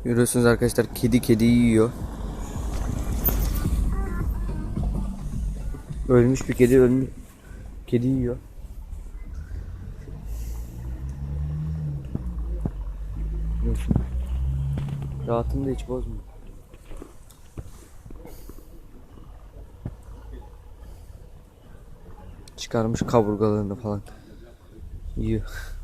Görüyorsunuz arkadaşlar, kedi yiyor. Ölmüş bir kedi, ölmüş kedi yiyor. Görüyorsun. Rahatını da hiç bozmuyor. Çıkarmış kaburgalarını falan. Yiyor.